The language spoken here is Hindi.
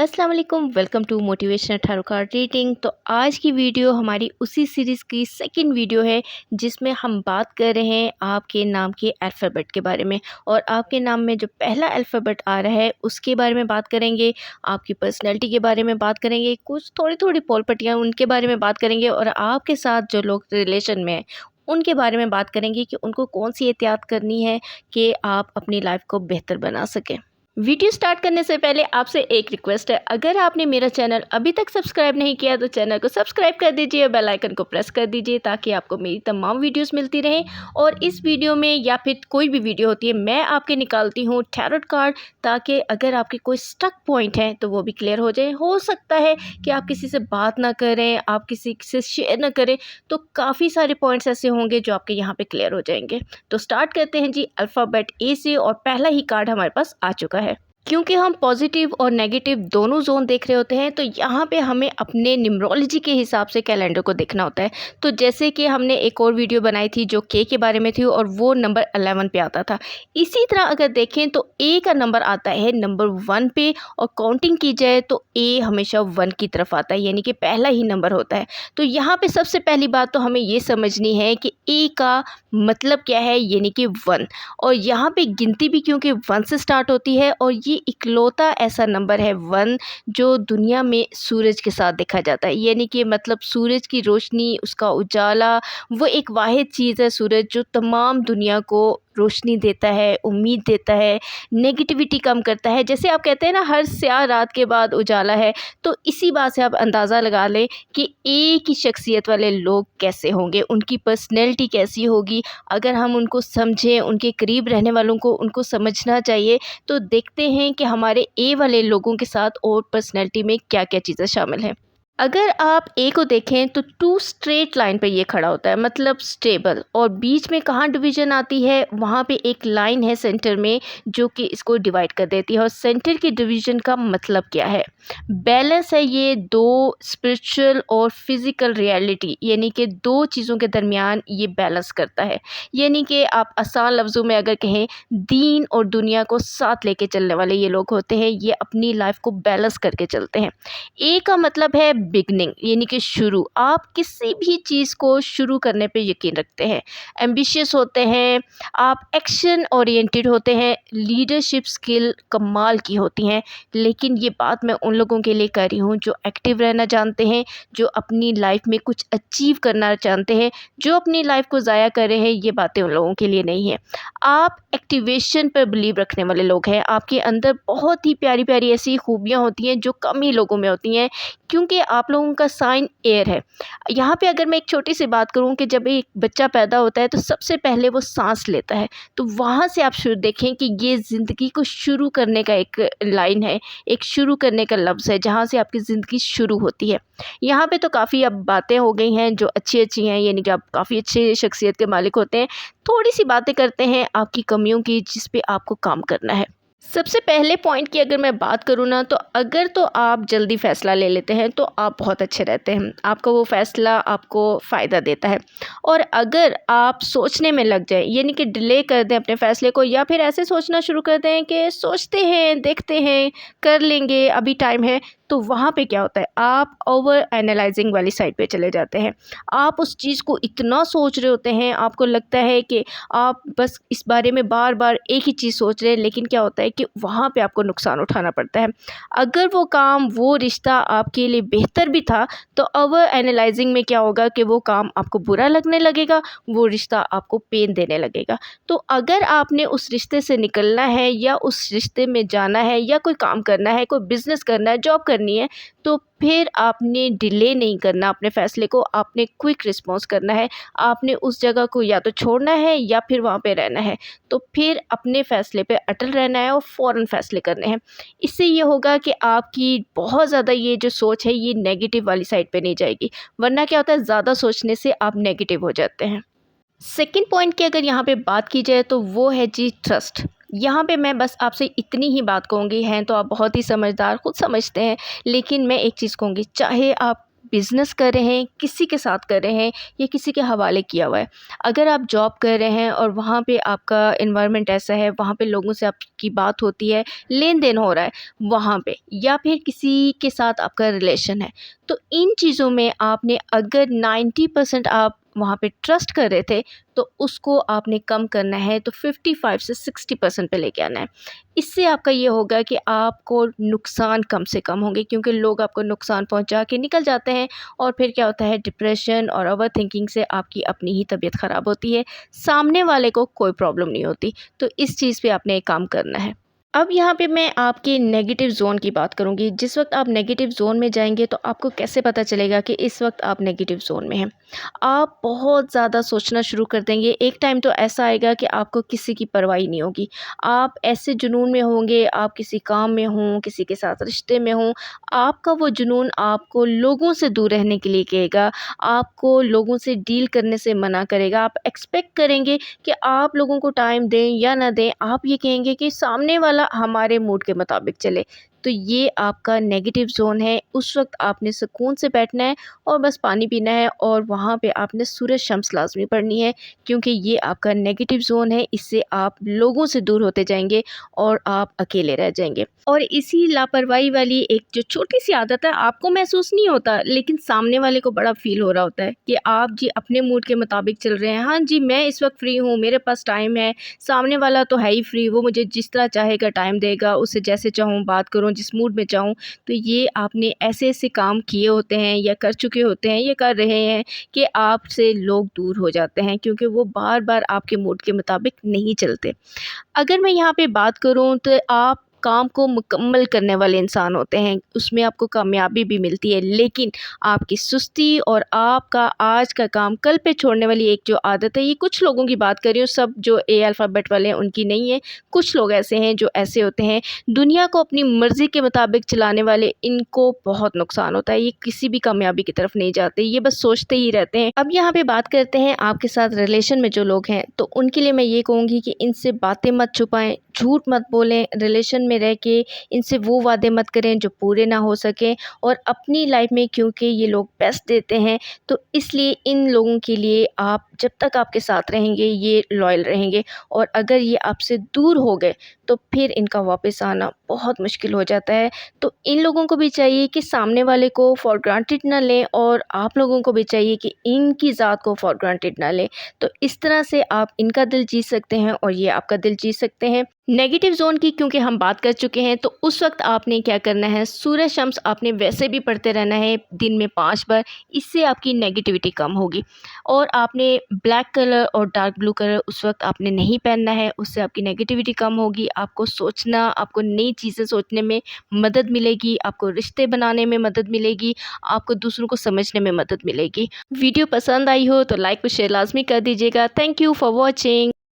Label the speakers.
Speaker 1: अस्सलाम वालेकुम, welcome to motivational tarot card reading. तो आज की वीडियो हमारी उसी सीरीज़ की सेकंड वीडियो है जिसमें हम बात कर रहे हैं आपके नाम के अल्फ़ाबेट के बारे में। और आपके नाम में जो पहला अल्फ़ाबेट आ रहा है उसके बारे में बात करेंगे, आपकी पर्सनैलिटी के बारे में बात करेंगे, कुछ थोड़ी थोड़ी पोल पट्टियाँ उनके बारे में बात करेंगे और आपके साथ जो लोग रिलेशन में हैं उनके बारे में बात करेंगे कि उनको कौन सी एहतियात करनी है कि आप अपनी लाइफ को बेहतर बना सकें। वीडियो स्टार्ट करने से पहले आपसे एक रिक्वेस्ट है, अगर आपने मेरा चैनल अभी तक सब्सक्राइब नहीं किया तो चैनल को सब्सक्राइब कर दीजिए, बेल आइकन को प्रेस कर दीजिए ताकि आपको मेरी तमाम वीडियोस मिलती रहें। और इस वीडियो में या फिर कोई भी वीडियो होती है मैं आपके निकालती हूँ टैरो कार्ड, ताकि अगर आपके कोई स्टक पॉइंट हैं तो वो भी क्लियर हो जाए। हो सकता है कि आप किसी से बात ना करें, आप किसी से शेयर ना करें, तो काफ़ी सारे पॉइंट्स ऐसे होंगे जो आपके यहाँ पे क्लियर हो जाएंगे। तो स्टार्ट करते हैं जी अल्फ़ाबेट ए से, और पहला ही कार्ड हमारे पास आ चुका है। क्योंकि हम पॉजिटिव और नेगेटिव दोनों जोन देख रहे होते हैं तो यहाँ पे हमें अपने न्यूमरोलॉजी के हिसाब से कैलेंडर को देखना होता है। तो जैसे कि हमने एक और वीडियो बनाई थी जो के बारे में थी और वो नंबर 11 पे आता था। इसी तरह अगर देखें तो ए का नंबर आता है नंबर 1 पे, और काउंटिंग की जाए तो ए हमेशा 1 की तरफ आता है, यानी कि पहला ही नंबर होता है। तो यहाँ पे सबसे पहली बात तो हमें ये समझनी है कि ए का मतलब क्या है, यानी कि 1। और यहाँ पे गिनती भी क्योंकि 1 से स्टार्ट होती है, और ये इकलौता ऐसा नंबर है 1 जो दुनिया में सूरज के साथ देखा जाता है। यानी कि मतलब सूरज की रोशनी, उसका उजाला, वो एक वाहिद चीज़ है सूरज जो तमाम दुनिया को रोशनी देता है, उम्मीद देता है, नेगेटिविटी कम करता है। जैसे आप कहते हैं ना, हर स्याह रात के बाद उजाला है, तो इसी बात से आप अंदाज़ा लगा लें कि एक ही शख्सियत वाले लोग कैसे होंगे, उनकी पर्सनैलिटी कैसी होगी। अगर हम उनको समझें, उनके करीब रहने वालों को उनको समझना चाहिए, तो देखते हैं कि हमारे ए वाले लोगों के साथ और पर्सनैलिटी में क्या क्या चीज़ें शामिल हैं। अगर आप ए को देखें तो 2 स्ट्रेट लाइन पे ये खड़ा होता है, मतलब स्टेबल। और बीच में कहाँ डिवीज़न आती है, वहाँ पे एक लाइन है सेंटर में जो कि इसको डिवाइड कर देती है। और सेंटर की डिवीज़न का मतलब क्या है, बैलेंस है ये दो स्पिरिचुअल और फिज़िकल रियलिटी, यानी कि दो चीज़ों के दरमियान ये बैलेंस करता है। यानी कि आप आसान लफ्ज़ों में अगर कहें, दीन और दुनिया को साथ लेके चलने वाले ये लोग होते हैं, ये अपनी लाइफ को बैलेंस करके चलते हैं। ए का मतलब है बिगनिंग, यानी कि शुरू। आप किसी भी चीज़ को शुरू करने पे यकीन रखते हैं, एम्बिशियस होते हैं, आप एक्शन ओरिएंटेड होते हैं, लीडरशिप स्किल कमाल की होती हैं। लेकिन ये बात मैं उन लोगों के लिए कर रही हूँ जो एक्टिव रहना जानते हैं, जो अपनी लाइफ में कुछ अचीव करना चाहते हैं। जो अपनी लाइफ को ज़ाया कर रहे हैं, ये बातें उन लोगों के लिए नहीं है। आप एक्टिवेशन पर बिलीव रखने वाले लोग हैं। आपके अंदर बहुत ही प्यारी प्यारी ऐसी खूबियाँ होती हैं जो कम ही लोगों में होती हैं, क्योंकि आप लोगों का साइन एयर है। यहाँ पे अगर मैं एक छोटी सी बात करूँ कि जब एक बच्चा पैदा होता है तो सबसे पहले वो सांस लेता है, तो वहाँ से आप शुरू देखें कि ये ज़िंदगी को शुरू करने का एक लाइन है, एक शुरू करने का लफ्ज़ है जहाँ से आपकी ज़िंदगी शुरू होती है। यहाँ पे तो काफ़ी अब बातें हो गई हैं जो अच्छी अच्छी हैं, यानी कि आप काफ़ी अच्छे शख्सियत के मालिक होते हैं। थोड़ी सी बातें करते हैं आपकी कमियों की जिस पे आपको काम करना है। सबसे पहले पॉइंट की अगर मैं बात करूँ ना, तो अगर तो आप जल्दी फ़ैसला ले लेते हैं तो आप बहुत अच्छे रहते हैं, आपका वो फ़ैसला आपको फ़ायदा देता है। और अगर आप सोचने में लग जाए, यानी कि डिले कर दें अपने फ़ैसले को, या फिर ऐसे सोचना शुरू कर दें कि सोचते हैं, देखते हैं, कर लेंगे, अभी टाइम है, तो वहाँ पे क्या होता है, आप ओवर एनालाइजिंग वाली साइड पे चले जाते हैं। आप उस चीज़ को इतना सोच रहे होते हैं, आपको लगता है कि आप बस इस बारे में बार बार एक ही चीज़ सोच रहे हैं, लेकिन क्या होता है कि वहाँ पे आपको नुकसान उठाना पड़ता है। अगर वो काम, वो रिश्ता आपके लिए बेहतर भी था, तो ओवर एनालाइजिंग में क्या होगा कि वो काम आपको बुरा लगने लगेगा, वो रिश्ता आपको पेन देने लगेगा। तो अगर आपने उस रिश्ते से निकलना है, या उस रिश्ते में जाना है, या कोई काम करना है, कोई बिज़नेस करना है, जॉब करनी है, तो फिर आपने डिले नहीं करना अपने फ़ैसले को, आपने क्विक रिस्पॉन्स करना है। आपने उस जगह को या तो छोड़ना है या फिर वहाँ पे रहना है। तो फिर अपने फ़ैसले पे अटल रहना है और फ़ौरन फ़ैसले करने हैं। इससे ये होगा कि आपकी बहुत ज़्यादा ये जो सोच है ये नेगेटिव वाली साइड पे नहीं जाएगी, वरना क्या होता है, ज़्यादा सोचने से आप नेगेटिव हो जाते हैं। सेकंड पॉइंट की अगर यहाँ पे बात की जाए तो वो है जी ट्रस्ट। यहाँ पे मैं बस आपसे इतनी ही बात कहूँगी, हैं तो आप बहुत ही समझदार, खुद समझते हैं, लेकिन मैं एक चीज़ कहूँगी, चाहे आप बिज़नेस कर रहे हैं, किसी के साथ कर रहे हैं या किसी के हवाले किया हुआ है। अगर आप जॉब कर रहे हैं और वहाँ पे आपका एनवायरनमेंट ऐसा है, वहाँ पे लोगों से आपकी बात होती है, लेन-देन हो रहा है वहाँ पे, या फिर किसी के साथ आपका रिलेशन है, तो इन चीज़ों में आपने अगर 90% आप वहाँ पे ट्रस्ट कर रहे थे, तो उसको आपने कम करना है, तो 55 से 60% पे लेके आना है। इससे आपका ये होगा कि आपको नुकसान कम से कम होंगे, क्योंकि लोग आपको नुकसान पहुँचा के निकल जाते हैं और फिर क्या होता है, डिप्रेशन और ओवरथिंकिंग से आपकी अपनी ही तबीयत ख़राब होती है, सामने वाले को कोई प्रॉब्लम नहीं होती। तो इस चीज़ पे आपने एक काम करना है। अब यहाँ पे मैं आपके नेगेटिव ज़ोन की बात करूँगी। जिस वक़्त आप नेगेटिव ज़ोन में जाएँगे तो आपको कैसे पता चलेगा कि इस वक़्त आप नेगेटिव ज़ोन में हैं। आप बहुत ज़्यादा सोचना शुरू कर देंगे। एक टाइम तो ऐसा आएगा कि आपको किसी की परवाह ही नहीं होगी। आप ऐसे जुनून में होंगे, आप किसी काम में हों, किसी के साथ रिश्ते में हों, आपका वो जुनून आपको लोगों से दूर रहने के लिए कहेगा, आपको लोगों से डील करने से मना करेगा। आप एक्सपेक्ट करेंगे कि आप लोगों को टाइम दें या ना दें, आप ये कहेंगे कि सामने वाला हमारे मूड के मुताबिक चले। तो ये आपका नेगेटिव ज़ोन है। उस वक़्त आपने सुकून से बैठना है और बस पानी पीना है, और वहाँ पे आपने सूरज शम्स लाज़मी पढ़नी है, क्योंकि ये आपका नेगेटिव ज़ोन है। इससे आप लोगों से दूर होते जाएँगे और आप अकेले रह जाएँगे। और इसी लापरवाही वाली एक जो छोटी-सी आदत है, आपको महसूस नहीं होता, लेकिन सामने वाले को बड़ा फ़ील हो रहा होता है कि आप जी अपने मूड के मुताबिक चल रहे हैं। हाँ जी, मैं इस वक़्त फ्री हूँ, मेरे पास टाइम है, सामने वाला तो है ही फ्री, वो मुझे जिस तरह चाहेगा टाइम देगा, उससे जैसे चाहूँ बात करूँ, जिस मूड में चाहूँ। तो ये आपने ऐसे-ऐसे काम किए होते हैं या कर चुके होते हैं या कर रहे हैं कि आपसे लोग दूर हो जाते हैं, क्योंकि वो बार-बार आपके मूड के मुताबिक नहीं चलते। अगर मैं यहाँ पे बात करूँ तो आप काम को मुकम्मल करने वाले इंसान होते हैं, उसमें आपको कामयाबी भी मिलती है, लेकिन आपकी सुस्ती और आपका आज का काम कल पे छोड़ने वाली एक जो आदत है, ये कुछ लोगों की बात कर रही हूँ, सब जो ए अल्फ़ाबेट वाले हैं उनकी नहीं है। कुछ लोग ऐसे हैं जो ऐसे होते हैं, दुनिया को अपनी मर्ज़ी के मुताबिक चलाने वाले, इनको बहुत नुकसान होता है। ये किसी भी कामयाबी की तरफ नहीं जाते, ये बस सोचते ही रहते हैं। अब यहाँ पे बात करते हैं आपके साथ रिलेशन में जो लोग हैं, तो उनके लिए मैं ये कहूँगी कि इनसे बातें मत छुपाएँ, झूठ मत बोलें, रिलेशन में रह के इनसे वो वादे मत करें जो पूरे ना हो सकें। और अपनी लाइफ में क्योंकि ये लोग बेस्ट देते हैं, तो इसलिए इन लोगों के लिए आप जब तक आपके साथ रहेंगे ये लॉयल रहेंगे, और अगर ये आपसे दूर हो गए तो फिर इनका वापस आना बहुत मुश्किल हो जाता है। तो इन लोगों को भी चाहिए कि सामने वाले को फॉर ग्रांटेड ना लें, और आप लोगों को भी चाहिए कि इनकी ज़ात को फॉर ग्रांटेड ना लें। तो इस तरह से आप इनका दिल जीत सकते हैं और ये आपका दिल जीत सकते हैं। नेगेटिव ज़ोन की क्योंकि हम बात कर चुके हैं, तो उस वक्त आपने क्या करना है, सूरज शम्स आपने वैसे भी पढ़ते रहना है दिन में 5 बार। इससे आपकी नेगेटिविटी कम होगी। और आपने ब्लैक कलर और डार्क ब्लू कलर उस वक्त आपने नहीं पहनना है, उससे आपकी नेगेटिविटी कम होगी। आपको सोचना, आपको नई चीज़ें सोचने में मदद मिलेगी, आपको रिश्ते बनाने में मदद मिलेगी, आपको दूसरों को समझने में मदद मिलेगी। वीडियो पसंद आई हो तो लाइक और शेयर लाजमी कर दीजिएगा। Thank you for watching.